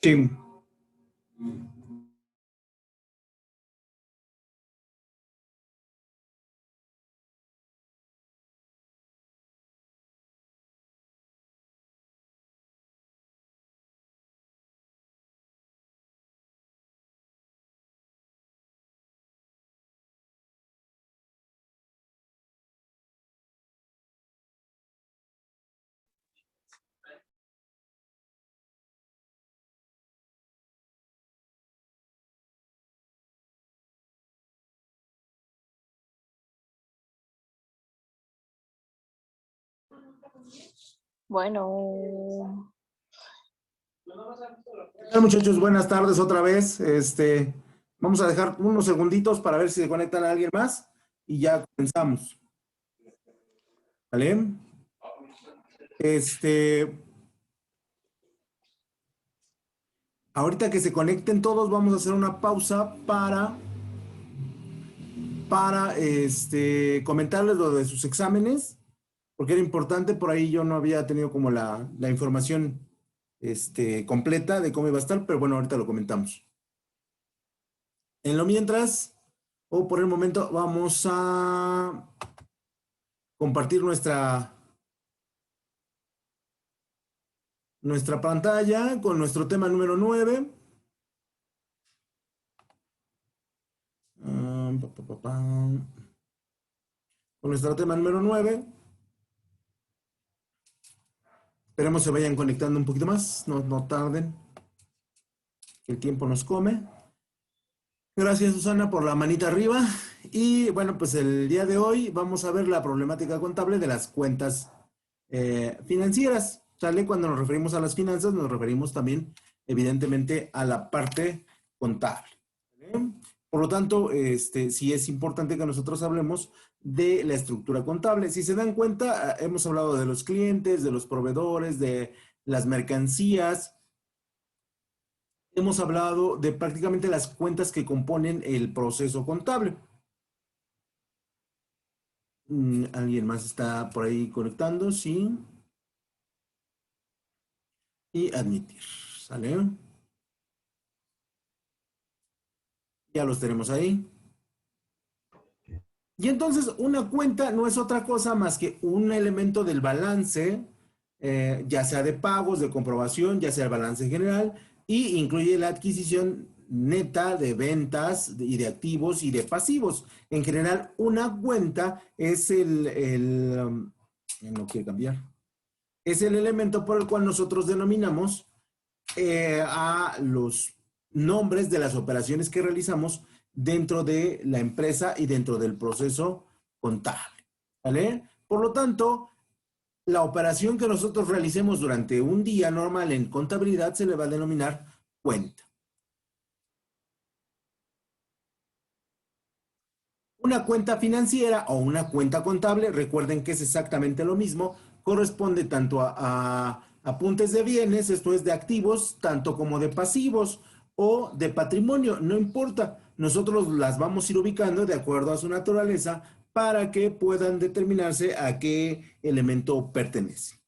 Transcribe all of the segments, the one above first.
Sí. Bueno, ¿Qué tal, muchachos? Buenas tardes otra vez. Vamos a dejar unos segunditos para ver si se conectan a alguien más y ya comenzamos. ¿Vale? Este, Ahorita que se conecten todos, vamos a hacer una pausa para comentarles lo de sus exámenes, porque era importante. Por ahí yo no había tenido como la información completa de cómo iba a estar, pero bueno, ahorita lo comentamos. En lo mientras, o por el momento, vamos a compartir nuestra pantalla con nuestro tema número 9. Con nuestro tema número 9. Esperemos se vayan conectando un poquito más, no tarden, que el tiempo nos come. Gracias, Susana, por la manita arriba. Y bueno, pues el día de hoy vamos a ver la problemática contable de las cuentas financieras. ¿Sale? Cuando nos referimos a las finanzas, nos referimos también, evidentemente, a la parte contable. ¿Vale? Por lo tanto, sí es importante que nosotros hablemos de la estructura contable. Si se dan cuenta, hemos hablado de los clientes, de los proveedores, de las mercancías. Hemos hablado de prácticamente las cuentas que componen el proceso contable. ¿Alguien más está por ahí conectando? Sí. Y admitir. ¿Sale? Ya los tenemos ahí. Y entonces una cuenta no es otra cosa más que un elemento del balance, ya sea de pagos, de comprobación, ya sea el balance general, y incluye la adquisición neta de ventas y de activos y de pasivos. En general, una cuenta es no quiere cambiar, es el elemento por el cual nosotros denominamos a los nombres de las operaciones que realizamos dentro de la empresa y dentro del proceso contable. ¿Vale? Por lo tanto, la operación que nosotros realicemos durante un día normal en contabilidad se le va a denominar cuenta. Una cuenta financiera o una cuenta contable, recuerden que es exactamente lo mismo, corresponde tanto a apuntes de bienes, esto es de activos, tanto como de pasivos o de patrimonio, no importa. Nosotros las vamos a ir ubicando de acuerdo a su naturaleza para que puedan determinarse a qué elemento pertenece.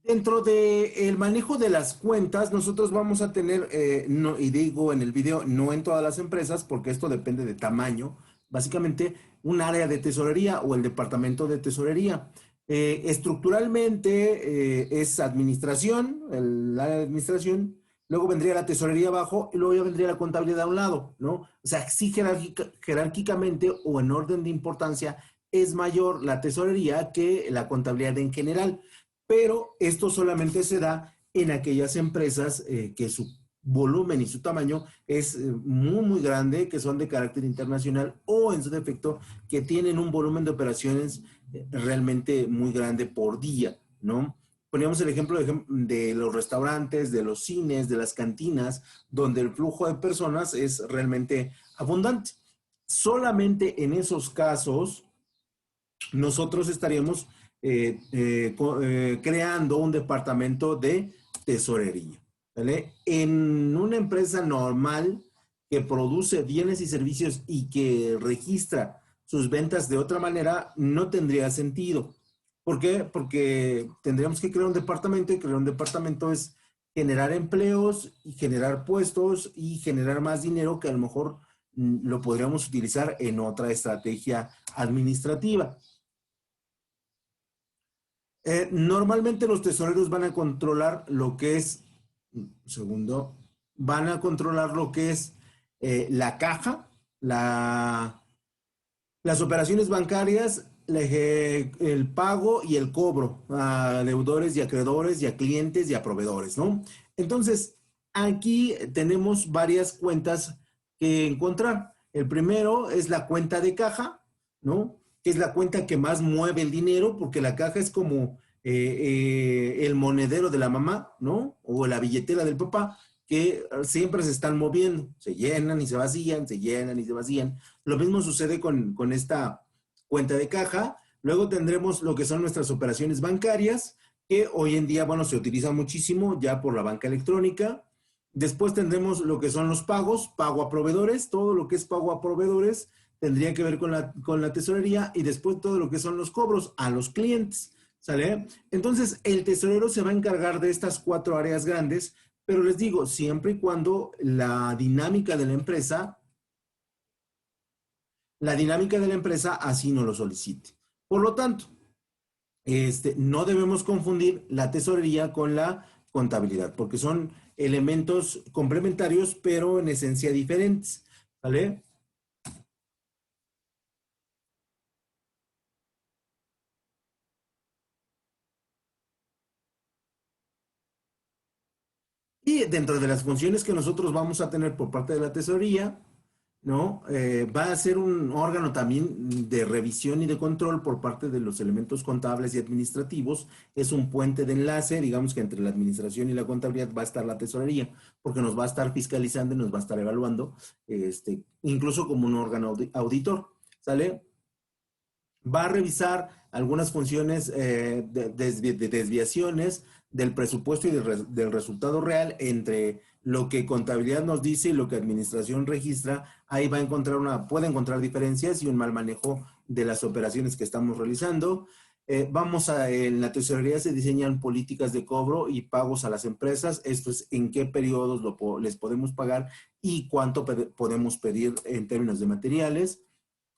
Dentro del manejo de las cuentas, nosotros vamos a tener, no, y digo en el video, no en todas las empresas, porque esto depende de tamaño, básicamente un área de tesorería o el departamento de tesorería. Estructuralmente es administración, el área de administración, luego vendría la tesorería abajo y luego ya vendría la contabilidad a un lado, ¿no? O sea, sí jerárquicamente o en orden de importancia es mayor la tesorería que la contabilidad en general, pero esto solamente se da en aquellas empresas que su volumen y su tamaño es muy grande, que son de carácter internacional o en su defecto que tienen un volumen de operaciones realmente muy grande por día, ¿no? Poníamos el ejemplo de los restaurantes, de los cines, de las cantinas, donde el flujo de personas es realmente abundante. Solamente en esos casos nosotros estaríamos creando un departamento de tesorería. ¿Vale? En una empresa normal que produce bienes y servicios y que registra sus ventas de otra manera, no tendría sentido. ¿Por qué? Porque tendríamos que crear un departamento y crear un departamento es generar empleos y generar puestos y generar más dinero que a lo mejor lo podríamos utilizar en otra estrategia administrativa. Normalmente los tesoreros van a controlar lo que es, segundo, van a controlar lo que es la caja, las operaciones bancarias, el pago y el cobro a deudores y acreedores y a clientes y a proveedores, ¿no? Entonces, aquí tenemos varias cuentas que encontrar. El primero es la cuenta de caja, ¿no? Que es la cuenta que más mueve el dinero, porque la caja es como el monedero de la mamá, ¿no? O la billetera del papá, que siempre se están moviendo, se llenan y se vacían, se llenan y se vacían. Lo mismo sucede con esta cuenta de caja. Luego tendremos lo que son nuestras operaciones bancarias, que hoy en día, bueno, se utiliza muchísimo ya por la banca electrónica. Después tendremos lo que son los pagos, pago a proveedores, todo lo que es pago a proveedores tendría que ver con la tesorería y después todo lo que son los cobros a los clientes, ¿sale? Entonces, el tesorero se va a encargar de estas cuatro áreas grandes, pero les digo, siempre y cuando la dinámica de la empresa así no lo solicite. Por lo tanto, no debemos confundir la tesorería con la contabilidad, porque son elementos complementarios, pero en esencia diferentes. ¿Vale? Y dentro de las funciones que nosotros vamos a tener por parte de la tesorería, ¿no? Va a ser un órgano también de revisión y de control por parte de los elementos contables y administrativos. Es un puente de enlace, digamos que entre la administración y la contabilidad va a estar la tesorería, porque nos va a estar fiscalizando y nos va a estar evaluando, incluso como un órgano auditor, ¿sale? Va a revisar algunas funciones de desviaciones del presupuesto y del resultado real entre lo que contabilidad nos dice y lo que administración registra. Ahí va a encontrar puede encontrar diferencias y un mal manejo de las operaciones que estamos realizando. En la tesorería se diseñan políticas de cobro y pagos a las empresas. Esto es en qué periodos les podemos pagar y cuánto podemos pedir en términos de materiales.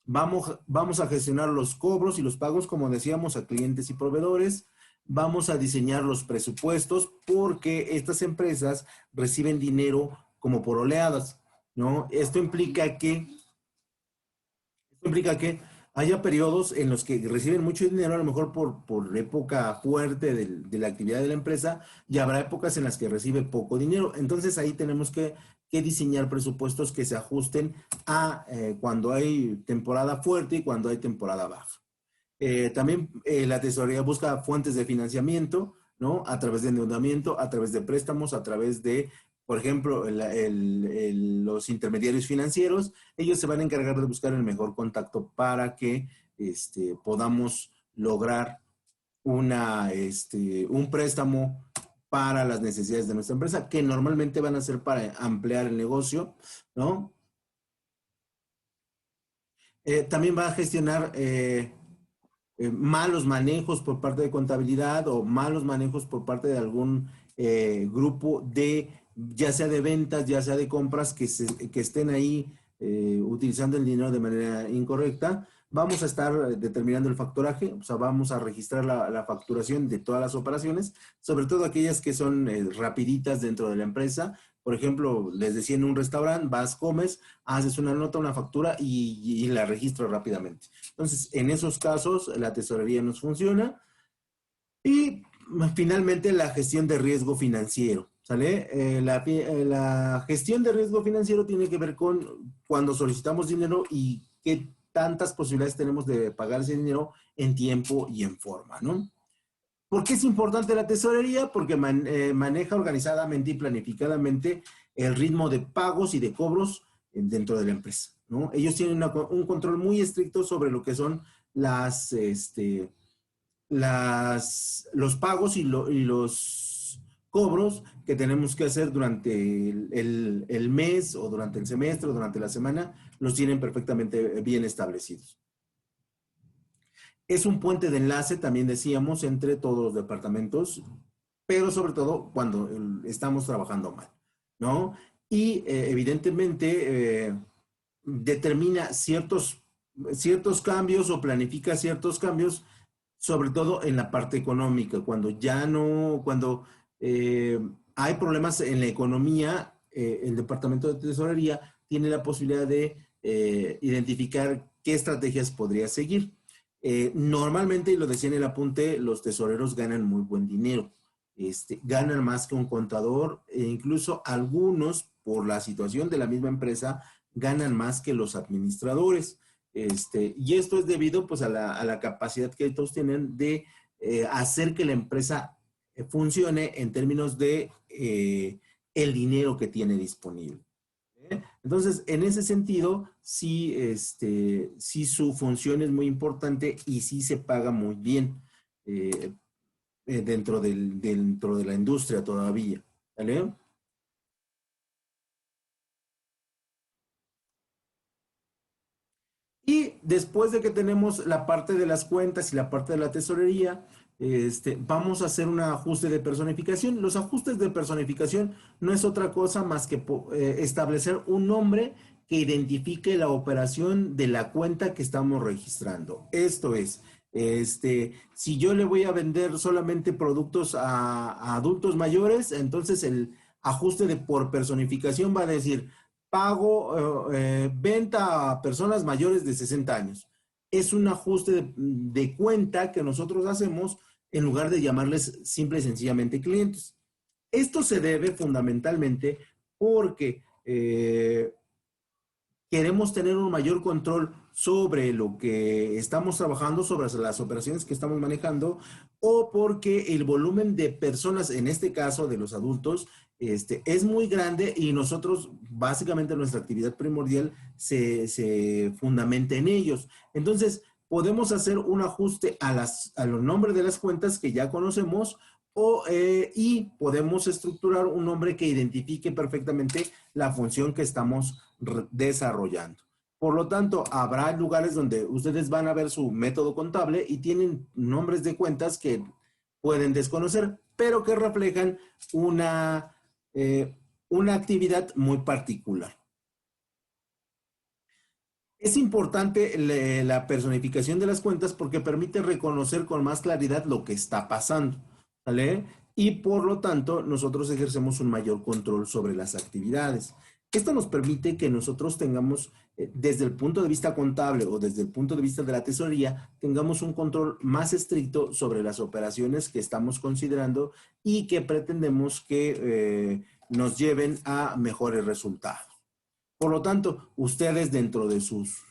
Vamos a gestionar los cobros y los pagos, como decíamos, a clientes y proveedores. Vamos a diseñar los presupuestos porque estas empresas reciben dinero como por oleadas, ¿no? Esto implica que haya periodos en los que reciben mucho dinero, a lo mejor por época fuerte de la actividad de la empresa, y habrá épocas en las que recibe poco dinero. Entonces ahí tenemos que diseñar presupuestos que se ajusten a cuando hay temporada fuerte y cuando hay temporada baja. También la tesorería busca fuentes de financiamiento, ¿no? A través de endeudamiento, a través de préstamos, a través de, por ejemplo, los intermediarios financieros. Ellos se van a encargar de buscar el mejor contacto para que podamos lograr un préstamo para las necesidades de nuestra empresa, que normalmente van a ser para ampliar el negocio, ¿no? También va a gestionar malos manejos por parte de contabilidad o malos manejos por parte de algún grupo ya sea de ventas, ya sea de compras, que estén ahí utilizando el dinero de manera incorrecta. Vamos a estar determinando el factoraje, o sea, vamos a registrar la facturación de todas las operaciones, sobre todo aquellas que son rapiditas dentro de la empresa. Por ejemplo, les decía, en un restaurante, vas, comes, haces una nota, una factura y la registro rápidamente. Entonces, en esos casos, la tesorería nos funciona. Y finalmente, la gestión de riesgo financiero, ¿sale? La gestión de riesgo financiero tiene que ver con cuando solicitamos dinero y qué tantas posibilidades tenemos de pagar ese dinero en tiempo y en forma, ¿no? ¿Por qué es importante la tesorería? Porque maneja organizadamente y planificadamente el ritmo de pagos y de cobros dentro de la empresa, ¿no? Ellos tienen un control muy estricto sobre lo que son los pagos y los cobros que tenemos que hacer durante el mes o durante el semestre o durante la semana, los tienen perfectamente bien establecidos. Es un puente de enlace, también decíamos, entre todos los departamentos, pero sobre todo cuando estamos trabajando mal, ¿no? Y evidentemente determina ciertos cambios o planifica ciertos cambios, sobre todo en la parte económica, cuando ya no, cuando hay problemas en la economía, el Departamento de Tesorería tiene la posibilidad de identificar qué estrategias podría seguir. Normalmente, y lo decía en el apunte, los tesoreros ganan muy buen dinero. Ganan más que un contador e incluso algunos, por la situación de la misma empresa, ganan más que los administradores. Y esto es debido pues a la capacidad que estos tienen de hacer que la empresa funcione en términos de el dinero que tiene disponible. Entonces, en ese sentido, sí, sí su función es muy importante y sí se paga muy bien dentro de la industria todavía. ¿Vale? Y después de que tenemos la parte de las cuentas y la parte de la tesorería, vamos a hacer un ajuste de personificación. Los ajustes de personificación no es otra cosa más que establecer un nombre que identifique la operación de la cuenta que estamos registrando. Esto es, si yo le voy a vender solamente productos a adultos mayores, entonces el ajuste de por personificación va a decir pago, venta a personas mayores de 60 años. Es un ajuste de cuenta que nosotros hacemos en lugar de llamarles simple y sencillamente clientes. Esto se debe fundamentalmente porque queremos tener un mayor control sobre lo que estamos trabajando, sobre las operaciones que estamos manejando, o porque el volumen de personas, en este caso de los adultos, es muy grande y nosotros, básicamente nuestra actividad primordial se fundamenta en ellos. Entonces, podemos hacer un ajuste a los nombres de las cuentas que ya conocemos y podemos estructurar un nombre que identifique perfectamente la función que estamos desarrollando. Por lo tanto, habrá lugares donde ustedes van a ver su método contable y tienen nombres de cuentas que pueden desconocer, pero que reflejan una actividad muy particular. Es importante la personificación de las cuentas porque permite reconocer con más claridad lo que está pasando, ¿vale? Y por lo tanto, nosotros ejercemos un mayor control sobre las actividades. Esto nos permite que nosotros tengamos, desde el punto de vista contable o desde el punto de vista de la tesorería, tengamos un control más estricto sobre las operaciones que estamos considerando y que pretendemos que nos lleven a mejores resultados. Por lo tanto, ustedes dentro de sus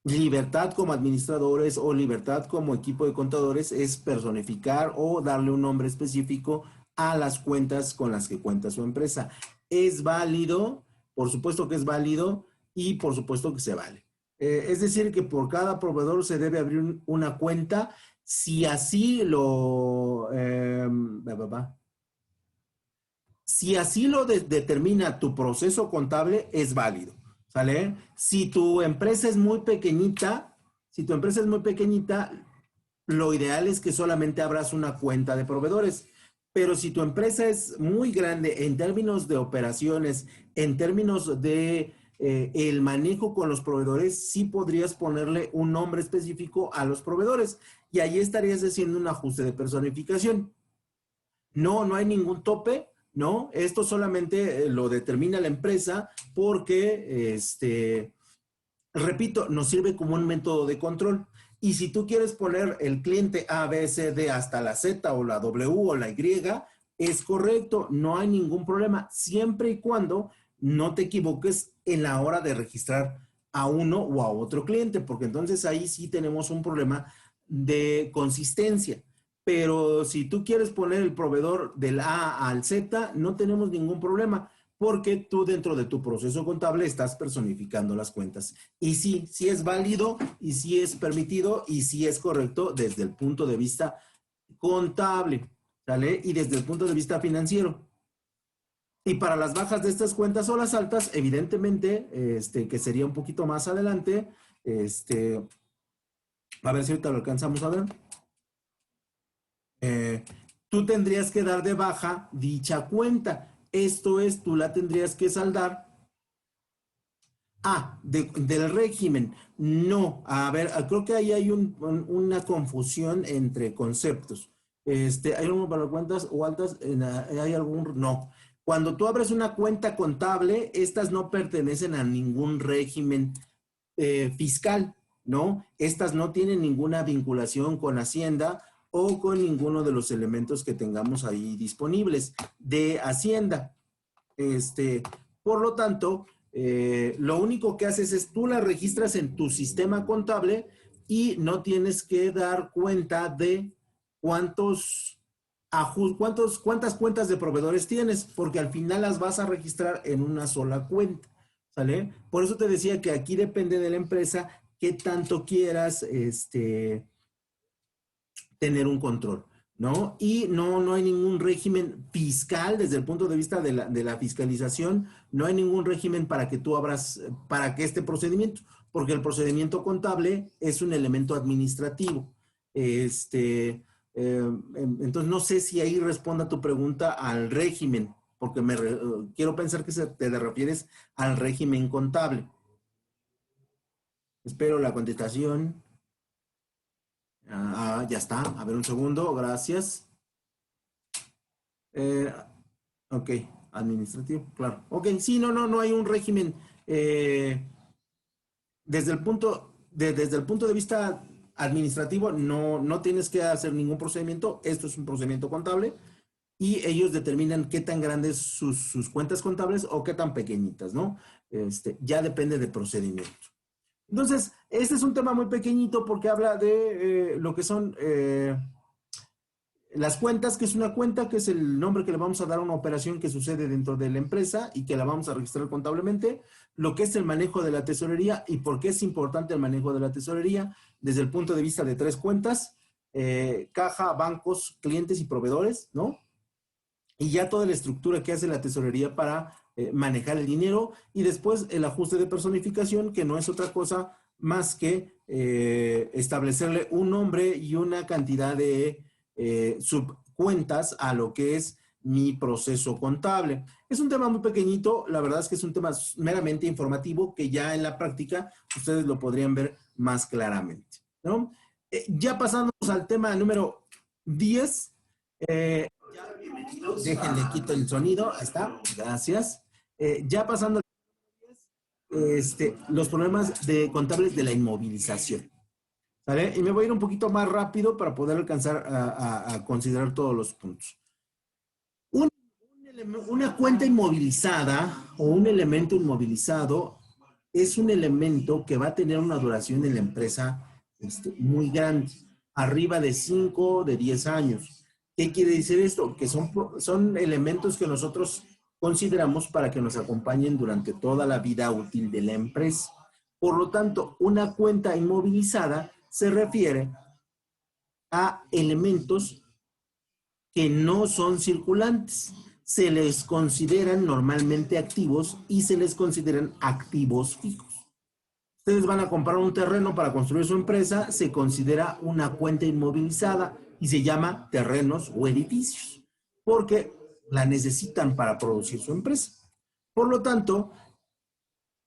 libertad como administradores o libertad como equipo de contadores es personificar o darle un nombre específico a las cuentas con las que cuenta su empresa. Es válido, por supuesto que es válido y por supuesto que se vale. Es decir, que por cada proveedor se debe abrir una cuenta si así si así lo determina tu proceso contable, es válido, ¿sale? Si tu empresa es muy pequeñita, si tu empresa es muy pequeñita, lo ideal es que solamente abras una cuenta de proveedores. Pero si tu empresa es muy grande en términos de operaciones, en términos de el manejo con los proveedores, sí podrías ponerle un nombre específico a los proveedores y ahí estarías haciendo un ajuste de personificación. No, no hay ningún tope, ¿no? Esto solamente lo determina la empresa porque, repito, nos sirve como un método de control. Y si tú quieres poner el cliente A, B, C, D hasta la Z o la W o la Y, es correcto, no hay ningún problema, siempre y cuando no te equivoques en la hora de registrar a uno o a otro cliente, porque entonces ahí sí tenemos un problema de consistencia. Pero si tú quieres poner el proveedor del A al Z, no tenemos ningún problema porque tú dentro de tu proceso contable estás personificando las cuentas. Y sí, sí es válido y sí es permitido y sí es correcto desde el punto de vista contable, ¿sale? Y desde el punto de vista financiero. Y para las bajas de estas cuentas o las altas, evidentemente, que sería un poquito más adelante, este, A ver si ahorita lo alcanzamos a ver. Tú tendrías que dar de baja dicha cuenta. Esto es, tú la tendrías que saldar. Del régimen. No, a ver, creo que ahí hay una confusión entre conceptos. ¿Hay uno para cuentas o altas? ¿Hay algún? No. Cuando tú abres una cuenta contable, estas no pertenecen a ningún régimen fiscal, ¿no? Estas no tienen ninguna vinculación con Hacienda o con ninguno de los elementos que tengamos ahí disponibles de Hacienda. Por lo tanto, lo único que haces es tú la registras en tu sistema contable y no tienes que dar cuenta de cuántas cuentas de proveedores tienes, porque al final las vas a registrar en una sola cuenta, ¿sale? Por eso te decía que aquí depende de la empresa qué tanto quieras tener un control, ¿no? Y no hay ningún régimen fiscal desde el punto de vista de la fiscalización, no hay ningún régimen para que tú abras, para que este procedimiento, porque el procedimiento contable es un elemento administrativo. Entonces no sé si ahí responda tu pregunta al régimen, porque quiero pensar que te refieres al régimen contable. Espero la contestación. Ya está. A ver, un segundo. Gracias. Ok. Administrativo, claro. Ok, sí, no hay un régimen. Desde el punto de vista administrativo, no tienes que hacer ningún procedimiento. Esto es un procedimiento contable y ellos determinan qué tan grandes sus cuentas contables o qué tan pequeñitas, ¿no? Ya depende del procedimiento. Entonces, este es un tema muy pequeñito porque habla de lo que son las cuentas, que es una cuenta, que es el nombre que le vamos a dar a una operación que sucede dentro de la empresa y que la vamos a registrar contablemente, lo que es el manejo de la tesorería y por qué es importante el manejo de la tesorería desde el punto de vista de tres cuentas, caja, bancos, clientes y proveedores, ¿no? Y ya toda la estructura que hace la tesorería para manejar el dinero y después el ajuste de personificación, que no es otra cosa más que establecerle un nombre y una cantidad de subcuentas a lo que es mi proceso contable. Es un tema muy pequeñito, la verdad es que es un tema meramente informativo que ya en la práctica ustedes lo podrían ver más claramente, ¿no? Ya pasándonos al tema número 10, déjenle quito el sonido, ahí está, gracias. Ya pasando los problemas contables de la inmovilización. ¿Vale? Y me voy a ir un poquito más rápido para poder alcanzar a considerar todos los puntos. Una cuenta inmovilizada o un elemento inmovilizado es un elemento que va a tener una duración en la empresa muy grande, arriba de 5, de 10 años. ¿Qué quiere decir esto? Que son elementos que nosotros consideramos para que nos acompañen durante toda la vida útil de la empresa. Por lo tanto, una cuenta inmovilizada se refiere a elementos que no son circulantes. Se les consideran normalmente activos y se les consideran activos fijos. Ustedes van a comprar un terreno para construir su empresa, se considera una cuenta inmovilizada y se llama terrenos o edificios, porque la necesitan para producir su empresa. Por lo tanto,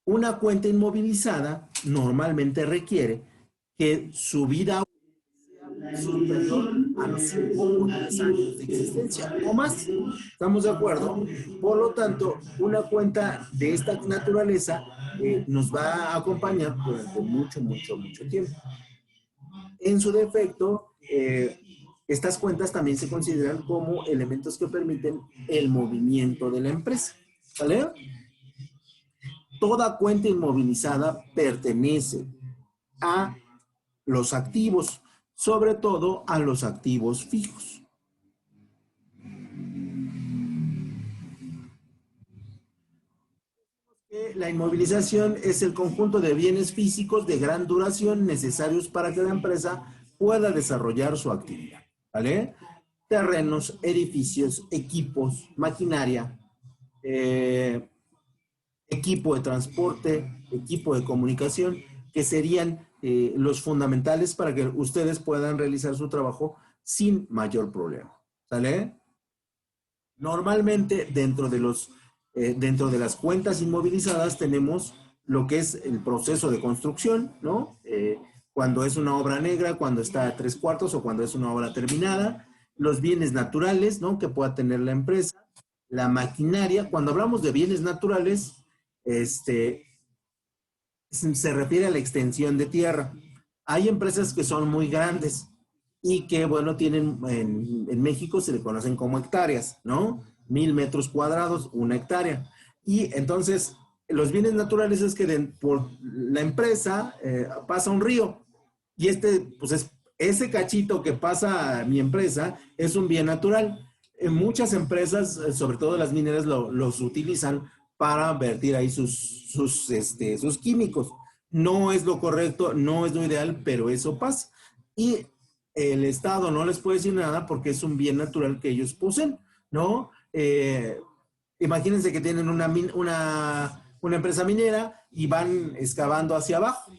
una cuenta inmovilizada normalmente requiere que su vida sea superior a los 5 o 10 años de existencia o más. ¿Estamos de acuerdo? Por lo tanto, una cuenta de esta naturaleza nos va a acompañar durante mucho tiempo. En su defecto, estas cuentas también se consideran como elementos que permiten el movimiento de la empresa. ¿Vale? Toda cuenta inmovilizada pertenece a los activos, sobre todo a los activos fijos. La inmovilización es el conjunto de bienes físicos de gran duración necesarios para que la empresa pueda desarrollar su actividad, ¿vale? Terrenos, edificios, equipos, maquinaria, equipo de transporte, equipo de comunicación, que serían los fundamentales para que ustedes puedan realizar su trabajo sin mayor problema. ¿Sale? Normalmente dentro de las cuentas inmovilizadas tenemos lo que es el proceso de construcción, ¿no? Cuando es una obra negra, cuando está a 3/4 o cuando es una obra terminada, los bienes naturales, ¿no? Que pueda tener la empresa, la maquinaria. Cuando hablamos de bienes naturales, se refiere a la extensión de tierra. Hay empresas que son muy grandes y que, bueno, tienen, en México se le conocen como hectáreas, ¿no? 1000 metros cuadrados, 1 hectárea. Y entonces, los bienes naturales es que por la empresa pasa un río y pues ese cachito que pasa a mi empresa es un bien natural. Muchas empresas, sobre todo las mineras, los utilizan para vertir ahí sus químicos. No es lo correcto, no es lo ideal, pero eso pasa. Y el Estado no les puede decir nada porque es un bien natural que ellos poseen, ¿no? Imagínense que tienen una empresa minera y van excavando hacia abajo.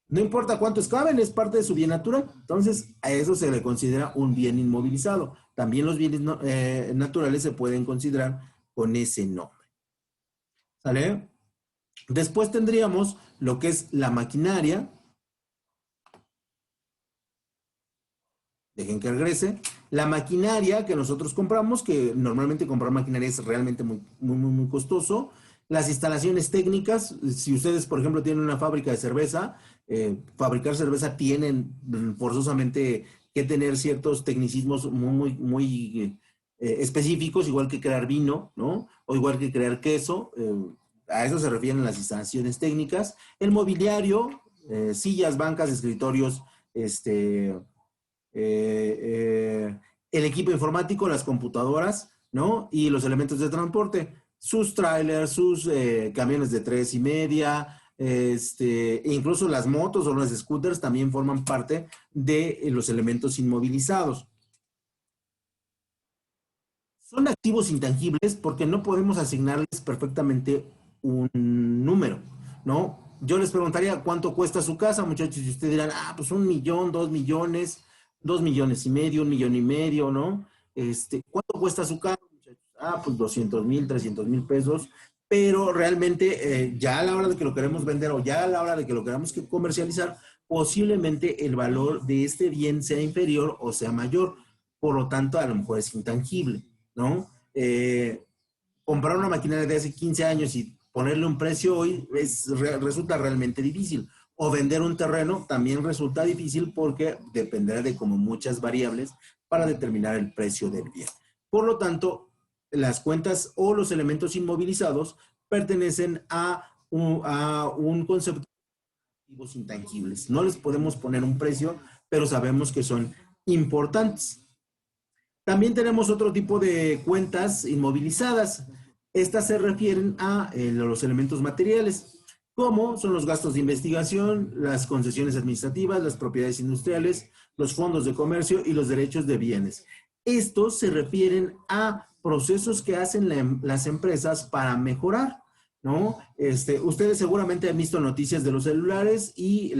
No importa cuánto excaven, es parte de su bien natural. Entonces, a eso se le considera un bien inmovilizado. También los bienes naturales se pueden considerar con ese nombre. ¿Sale? Después tendríamos lo que es la maquinaria. Dejen que regrese. La maquinaria que nosotros compramos, que normalmente comprar maquinaria es realmente muy costoso. Las instalaciones técnicas, si ustedes, por ejemplo, tienen una fábrica de cerveza, fabricar cerveza tienen forzosamente que tener ciertos tecnicismos muy específicos, igual que crear vino, ¿no? O igual que crear queso. A eso se refieren las instalaciones técnicas. El mobiliario, sillas, bancas, escritorios, el equipo informático, las computadoras, ¿no? Y los elementos de transporte, sus trailers, sus camiones de 3.5, incluso las motos o los scooters también forman parte de los elementos inmovilizados. Son activos intangibles porque no podemos asignarles perfectamente un número, ¿no? Yo les preguntaría cuánto cuesta su casa, muchachos, y ustedes dirán, pues 1 millón, 2 millones, 2,5 millones, 1,5 millones, ¿no? ¿Cuánto cuesta su casa, muchachos? Pues 200,000, 300,000 pesos, pero realmente ya a la hora de que lo queremos vender o ya a la hora de que lo queramos comercializar, posiblemente el valor de este bien sea inferior o sea mayor, por lo tanto a lo mejor es intangible, ¿no? Comprar una maquinaria de hace 15 años y ponerle un precio hoy resulta realmente difícil. O vender un terreno también resulta difícil porque dependerá de como muchas variables para determinar el precio del bien. Por lo tanto, las cuentas o los elementos inmovilizados pertenecen a un concepto de activos intangibles. No les podemos poner un precio, pero sabemos que son importantes. También tenemos otro tipo de cuentas inmovilizadas. Estas se refieren a los elementos materiales, como son los gastos de investigación, las concesiones administrativas, las propiedades industriales, los fondos de comercio y los derechos de bienes. Estos se refieren a procesos que hacen las empresas para mejorar, ¿no? Ustedes seguramente han visto noticias de los celulares y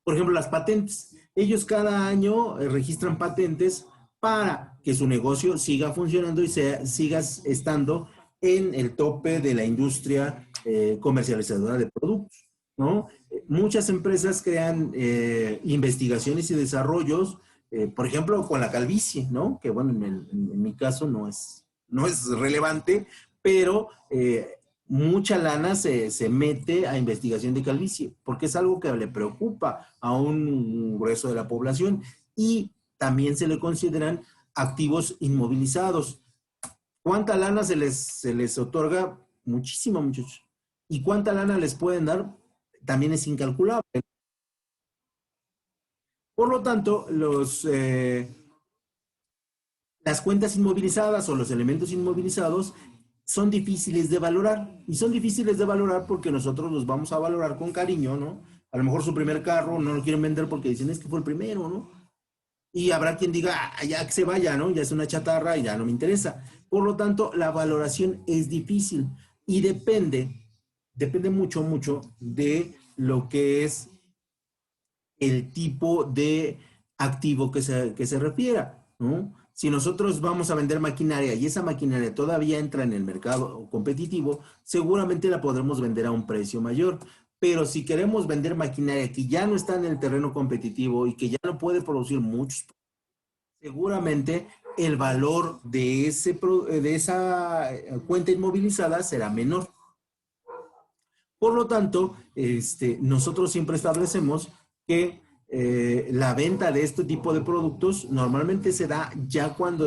por ejemplo, las patentes. Ellos cada año registran patentes para que su negocio siga funcionando y siga estando en el tope de la industria comercializadora de productos, ¿no? Muchas empresas crean investigaciones y desarrollos, por ejemplo, con la calvicie, ¿no? Que bueno, en mi caso no es relevante, pero mucha lana se mete a investigación de calvicie, porque es algo que le preocupa a un grueso de la población y también se le consideran activos inmovilizados. ¿Cuánta lana se les otorga? Muchísima, muchachos. ¿Y cuánta lana les pueden dar? También es incalculable. Por lo tanto, las cuentas inmovilizadas o los elementos inmovilizados son difíciles de valorar. Y son difíciles de valorar porque nosotros los vamos a valorar con cariño, ¿no? A lo mejor su primer carro no lo quieren vender porque dicen es que fue el primero, ¿no? Y habrá quien diga, ya que se vaya, ¿no? Ya es una chatarra y ya no me interesa. Por lo tanto, la valoración es difícil y depende depende mucho, mucho de lo que es el tipo de activo que se refiera, ¿no? Si nosotros vamos a vender maquinaria y esa maquinaria todavía entra en el mercado competitivo, seguramente la podremos vender a un precio mayor. Pero si queremos vender maquinaria que ya no está en el terreno competitivo y que ya no puede producir muchos, seguramente el valor de, de esa cuenta inmovilizada será menor. Por lo tanto, nosotros siempre establecemos que la venta de este tipo de productos normalmente se da ya cuando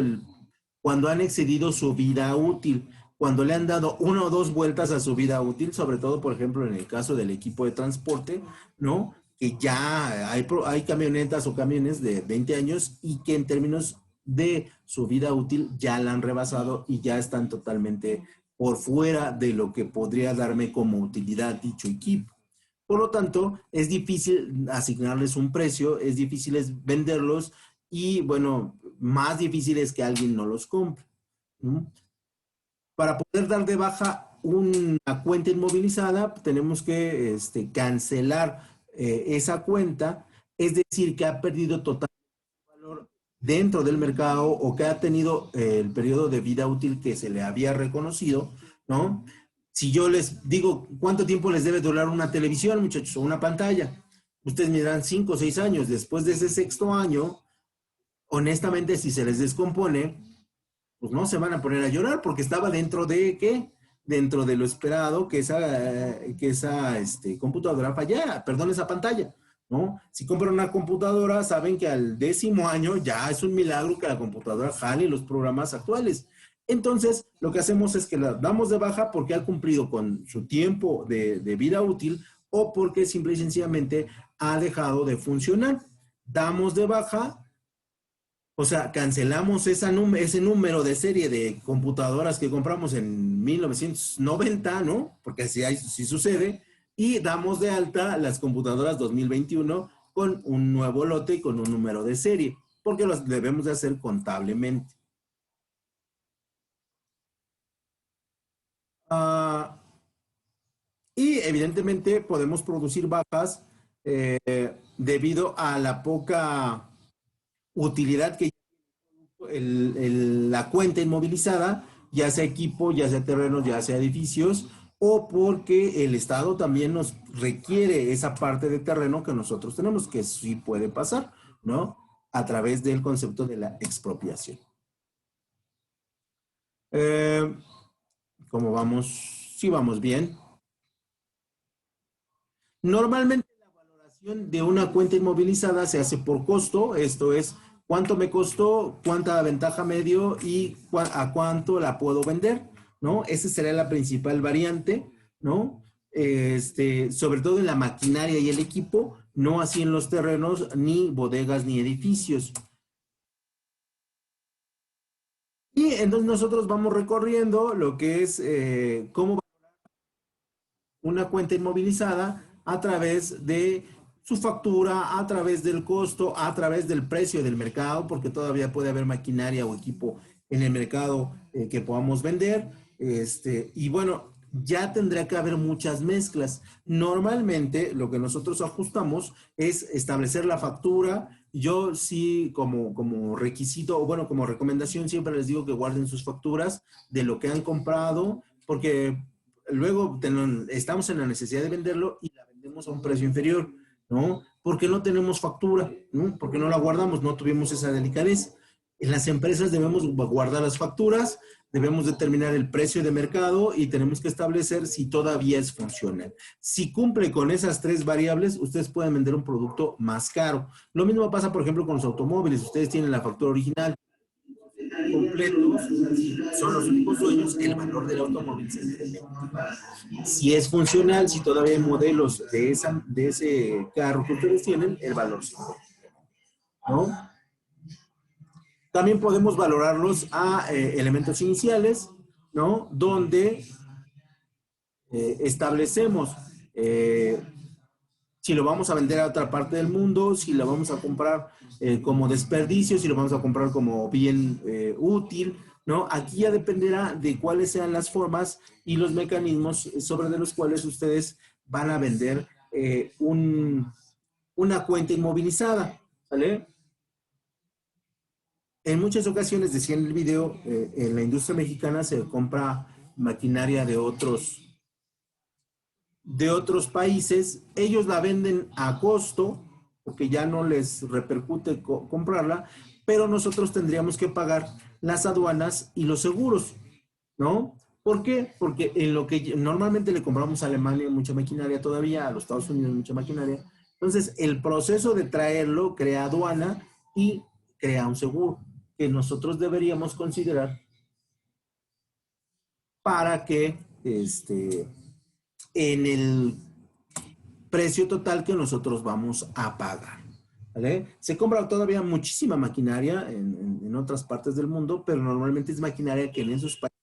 han excedido su vida útil, cuando le han dado una o dos vueltas a su vida útil, sobre todo, por ejemplo, en el caso del equipo de transporte, ¿no? Que ya hay camionetas o camiones de 20 años y que en términos de su vida útil ya la han rebasado y ya están totalmente por fuera de lo que podría darme como utilidad dicho equipo. Por lo tanto, es difícil asignarles un precio, es difícil venderlos y, bueno, más difícil es que alguien no los compre, ¿no? Para poder dar de baja una cuenta inmovilizada, tenemos que cancelar esa cuenta, es decir, que ha perdido total valor dentro del mercado o que ha tenido el periodo de vida útil que se le había reconocido, ¿no? Si yo les digo cuánto tiempo les debe durar una televisión, muchachos, o una pantalla, ustedes me dirán 5 o 6 años. Después de ese sexto año, honestamente, si se les descompone, pues no se van a poner a llorar porque estaba dentro de ¿qué? Dentro de lo esperado que esa computadora fallara, perdón, esa pantalla, ¿no? Si compran una computadora, saben que al 10º año ya es un milagro que la computadora jale los programas actuales. Entonces, lo que hacemos es que la damos de baja porque ha cumplido con su tiempo de vida útil o porque simple y sencillamente ha dejado de funcionar. Damos de baja, o sea, cancelamos ese número de serie de computadoras que compramos en 1990, ¿no? Porque así sucede. Y damos de alta las computadoras 2021 con un nuevo lote y con un número de serie, porque los debemos de hacer contablemente. Ah, y evidentemente podemos producir bajas debido a la poca utilidad que la cuenta inmovilizada, ya sea equipo, ya sea terrenos, ya sea edificios, o porque el Estado también nos requiere esa parte de terreno que nosotros tenemos, que sí puede pasar, ¿no? A través del concepto de la expropiación. Eh, ¿Cómo vamos? Sí, vamos bien. Normalmente la valoración de una cuenta inmovilizada se hace por costo, esto es cuánto me costó, cuánta ventaja me dio y a cuánto la puedo vender, ¿no? Esa sería la principal variante, ¿no? Sobre todo en la maquinaria y el equipo, no así en los terrenos, ni bodegas, ni edificios. Y entonces nosotros vamos recorriendo lo que es cómo una cuenta inmovilizada a través de su factura, a través del costo, a través del precio del mercado, porque todavía puede haber maquinaria o equipo en el mercado que podamos vender. Y bueno, ya tendrá que haber muchas mezclas. Normalmente lo que nosotros ajustamos es establecer la factura. Yo sí, como requisito, o bueno, como recomendación, siempre les digo que guarden sus facturas de lo que han comprado, porque luego estamos en la necesidad de venderlo y la vendemos a un precio inferior, ¿no? Porque no tenemos factura, ¿no? Porque no la guardamos, no tuvimos esa delicadeza. En las empresas debemos guardar las facturas, debemos determinar el precio de mercado y tenemos que establecer si todavía es funcional. Si cumple con esas tres variables, ustedes pueden vender un producto más caro. Lo mismo pasa, por ejemplo, con los automóviles. Ustedes tienen la factura original, completos, son los únicos dueños, el valor del automóvil se incrementa. Si es funcional, si todavía hay modelos de ese carro que ustedes tienen, el valor se incrementa, ¿no? También podemos valorarlos a elementos iniciales, ¿no? Donde establecemos si lo vamos a vender a otra parte del mundo, si lo vamos a comprar como desperdicio, si lo vamos a comprar como bien útil, ¿no? Aquí ya dependerá de cuáles sean las formas y los mecanismos sobre de los cuales ustedes van a vender una cuenta inmovilizada, ¿vale? En muchas ocasiones, decía en el video, en la industria mexicana se compra maquinaria de otros países, ellos la venden a costo, porque ya no les repercute comprarla, pero nosotros tendríamos que pagar las aduanas y los seguros, ¿no? ¿Por qué? Porque en lo que normalmente le compramos a Alemania mucha maquinaria todavía, a los Estados Unidos mucha maquinaria, entonces el proceso de traerlo crea aduana y crea un seguro que nosotros deberíamos considerar para que en el precio total que nosotros vamos a pagar. ¿Vale? Se compra todavía muchísima maquinaria en otras partes del mundo, pero normalmente es maquinaria que en esos países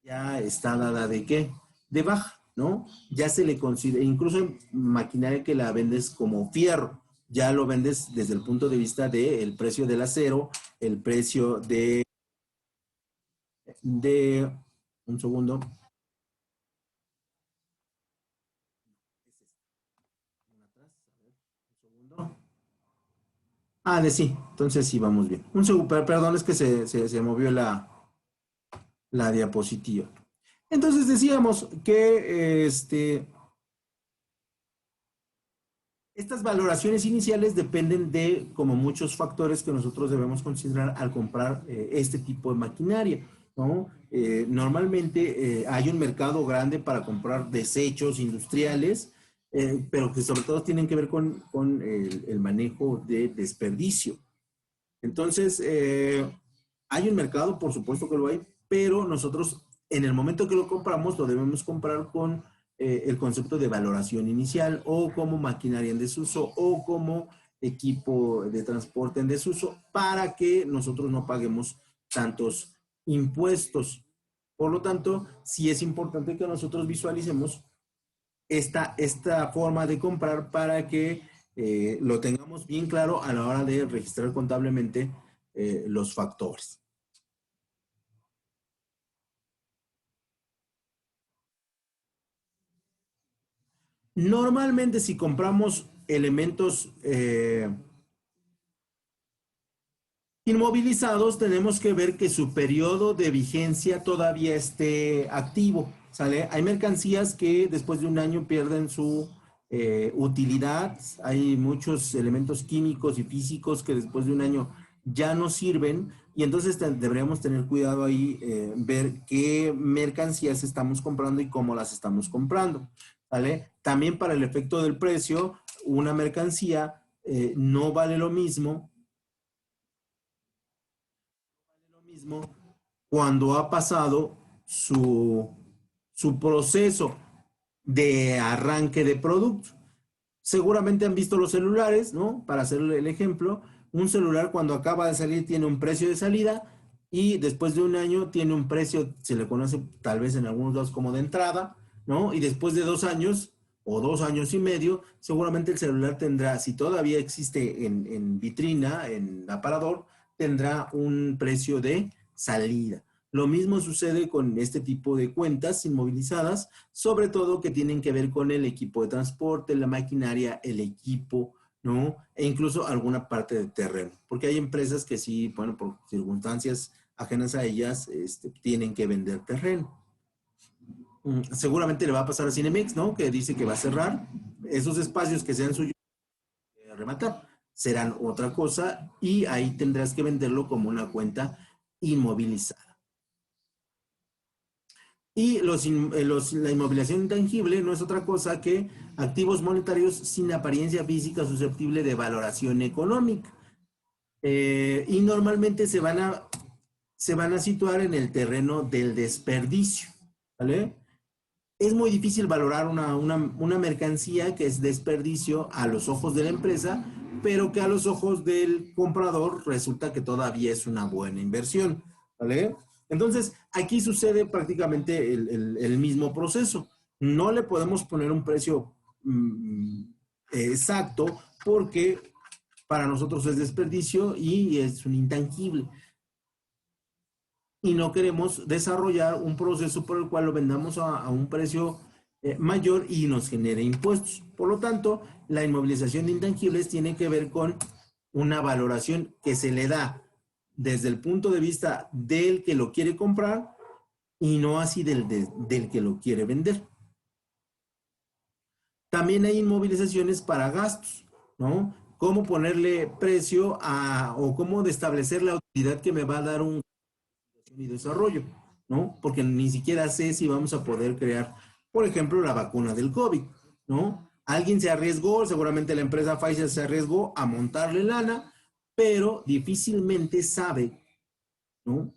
ya está dada de qué? De baja, ¿no? Ya se le considera, incluso maquinaria que la vendes como fierro, ya lo vendes desde el punto de vista del precio del acero, el precio de un segundo. Ah, de sí, entonces sí vamos bien. Un segundo, perdón, es que se movió la diapositiva. Entonces decíamos que estas valoraciones iniciales dependen de como muchos factores que nosotros debemos considerar al comprar este tipo de maquinaria, ¿no? Normalmente hay un mercado grande para comprar desechos industriales, pero que sobre todo tienen que ver con el manejo de desperdicio. Entonces, hay un mercado, por supuesto que lo hay, pero nosotros en el momento que lo compramos lo debemos comprar con el concepto de valoración inicial o como maquinaria en desuso o como equipo de transporte en desuso para que nosotros no paguemos tantos impuestos. Por lo tanto, sí es importante que nosotros visualicemos esta forma de comprar para que lo tengamos bien claro a la hora de registrar contablemente los factores. Normalmente si compramos elementos inmovilizados, tenemos que ver que su periodo de vigencia todavía esté activo, ¿sale? Hay mercancías que después de un año pierden su utilidad, hay muchos elementos químicos y físicos que después de un año ya no sirven y entonces deberíamos tener cuidado ahí, ver qué mercancías estamos comprando y cómo las estamos comprando, ¿vale? También para el efecto del precio, una mercancía no vale lo mismo mismo cuando ha pasado su proceso de arranque de producto. Seguramente han visto los celulares, ¿no? Para hacer el ejemplo, un celular cuando acaba de salir tiene un precio de salida y después de un año tiene un precio, se le conoce tal vez en algunos lados como de entrada, ¿no? Y después de 2 años o 2 años y medio, seguramente el celular tendrá, si todavía existe en vitrina, en aparador, tendrá un precio de salida. Lo mismo sucede con este tipo de cuentas inmovilizadas, sobre todo que tienen que ver con el equipo de transporte, la maquinaria, el equipo, ¿no? E incluso alguna parte de terreno. Porque hay empresas que sí, bueno, por circunstancias ajenas a ellas, tienen que vender terreno. Seguramente le va a pasar a Cinemex, ¿no? Que dice que va a cerrar. Esos espacios que sean suyos, rematar, serán otra cosa y ahí tendrás que venderlo como una cuenta inmovilizada. Y la inmovilización intangible no es otra cosa que activos monetarios sin apariencia física susceptible de valoración económica. Y normalmente se van a situar en el terreno del desperdicio. ¿Vale? Es muy difícil valorar una mercancía que es desperdicio a los ojos de la empresa, pero que a los ojos del comprador resulta que todavía es una buena inversión. ¿Vale? Entonces, aquí sucede prácticamente el mismo proceso. No le podemos poner un precio exacto porque para nosotros es desperdicio y es un intangible. y no queremos desarrollar un proceso por el cual lo vendamos a un precio mayor y nos genere impuestos. Por lo tanto, la inmovilización de intangibles tiene que ver con una valoración que se le da desde el punto de vista del que lo quiere comprar y no así del que lo quiere vender. También hay inmovilizaciones para gastos, ¿no? Cómo ponerle precio o cómo establecer la utilidad que me va a dar un y desarrollo, ¿no? Porque ni siquiera sé si vamos a poder crear, por ejemplo, la vacuna del COVID, ¿no? Alguien se arriesgó, seguramente la empresa Pfizer se arriesgó a montarle lana, pero difícilmente sabe, ¿no?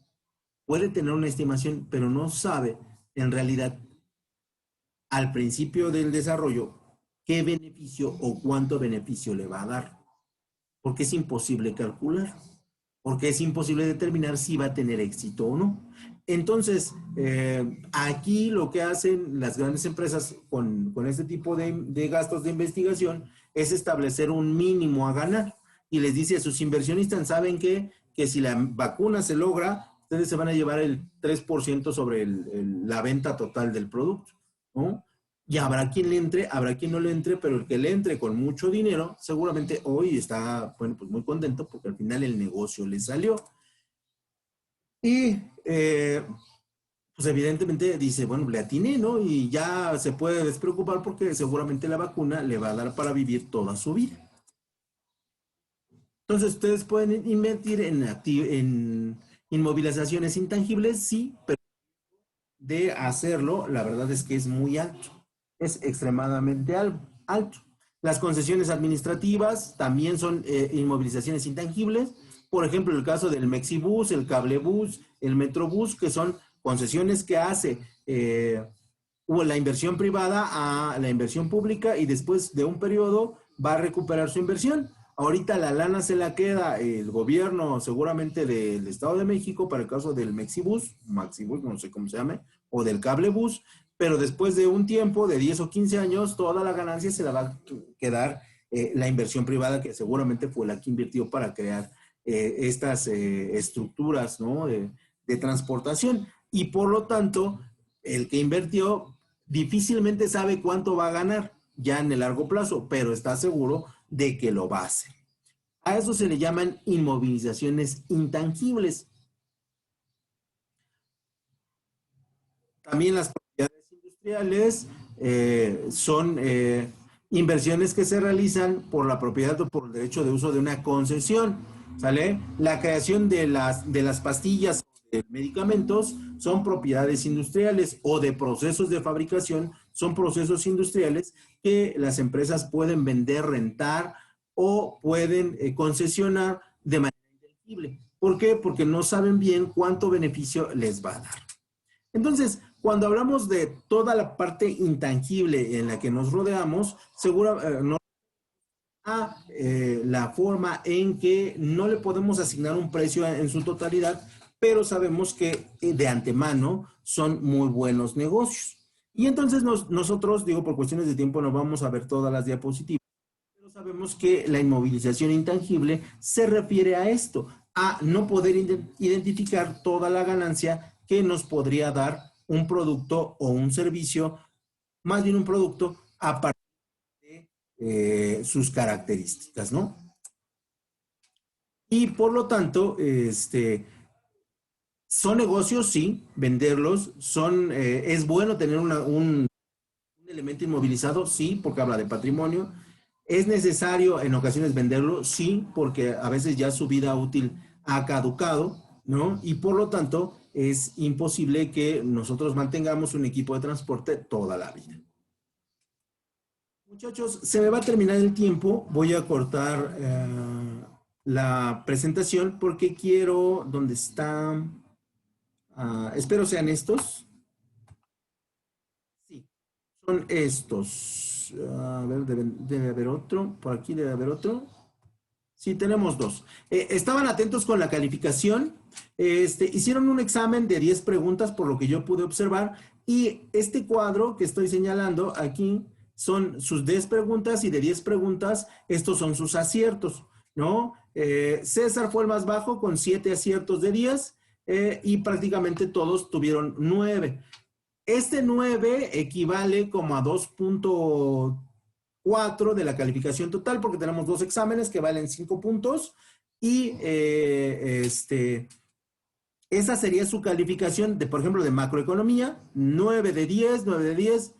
Puede tener una estimación, pero no sabe en realidad al principio del desarrollo qué beneficio o cuánto beneficio le va a dar, porque es imposible calcular, porque es imposible determinar si va a tener éxito o no. Entonces, aquí lo que hacen las grandes empresas con este tipo de gastos de investigación es establecer un mínimo a ganar y les dice a sus inversionistas, ¿saben qué? Que si la vacuna se logra, ustedes se van a llevar el 3% sobre la venta total del producto, ¿no? Y habrá quien le entre, habrá quien no le entre, pero el que le entre con mucho dinero, seguramente hoy está, bueno, pues muy contento porque al final el negocio le salió. Y pues evidentemente dice, bueno, le atiné, ¿no? Y ya se puede despreocupar porque seguramente la vacuna le va a dar para vivir toda su vida. Entonces, ustedes pueden invertir en inmovilizaciones intangibles, sí, pero de hacerlo, la verdad es que es muy alto. Es extremadamente alto. Las concesiones administrativas también son inmovilizaciones intangibles. Por ejemplo, el caso del Mexibus, el Cablebus, el Metrobús, que son concesiones que hace la inversión privada a la inversión pública y después de un periodo va a recuperar su inversión. Ahorita la lana se la queda el gobierno seguramente del Estado de México para el caso del Mexibus, Maxibus, no sé cómo se llame, o del Cablebus, pero después de un tiempo de 10 o 15 años, toda la ganancia se la va a quedar la inversión privada que seguramente fue la que invirtió para crear estas estructuras, ¿no? de transportación. Y por lo tanto, el que invirtió difícilmente sabe cuánto va a ganar ya en el largo plazo, pero está seguro de que lo va a hacer. A eso se le llaman inmovilizaciones intangibles. También las propiedades industriales son inversiones que se realizan por la propiedad o por el derecho de uso de una concesión. ¿Sale? La creación de las pastillas de medicamentos son propiedades industriales o de procesos de fabricación son procesos industriales que las empresas pueden vender, rentar o pueden concesionar de manera intangible. ¿Por qué? Porque no saben bien cuánto beneficio les va a dar. Entonces, cuando hablamos de toda la parte intangible en la que nos rodeamos, no a la forma en que no le podemos asignar un precio en su totalidad, pero sabemos que de antemano son muy buenos negocios. Y entonces nosotros, digo, por cuestiones de tiempo no vamos a ver todas las diapositivas, pero sabemos que la inmovilización intangible se refiere a esto, a no poder identificar toda la ganancia que nos podría dar un producto o un servicio, más bien un producto, a partir sus características, ¿no? Y por lo tanto, son negocios, sí, venderlos, es bueno tener un elemento inmovilizado, sí, porque habla de patrimonio. Es necesario en ocasiones venderlo, sí, porque a veces ya su vida útil ha caducado, ¿no? Y por lo tanto, es imposible que nosotros mantengamos un equipo de transporte toda la vida. Muchachos, se me va a terminar el tiempo. Voy a cortar la presentación porque quiero, ¿dónde está? Espero sean estos. Sí, son estos. A ver, debe haber otro. Por aquí debe haber otro. Sí, tenemos dos. Estaban atentos con la calificación. Hicieron un examen de 10 preguntas, por lo que yo pude observar. Y este cuadro que estoy señalando aquí son sus 10 preguntas y de 10 preguntas, estos son sus aciertos, ¿no? César fue el más bajo con 7 aciertos de 10. y prácticamente todos tuvieron 9. Este 9 equivale como a 2.4 de la calificación total, porque tenemos 2 exámenes que valen 5 puntos y esa sería su calificación de, por ejemplo, de macroeconomía, 9 de 10, 9 de 10,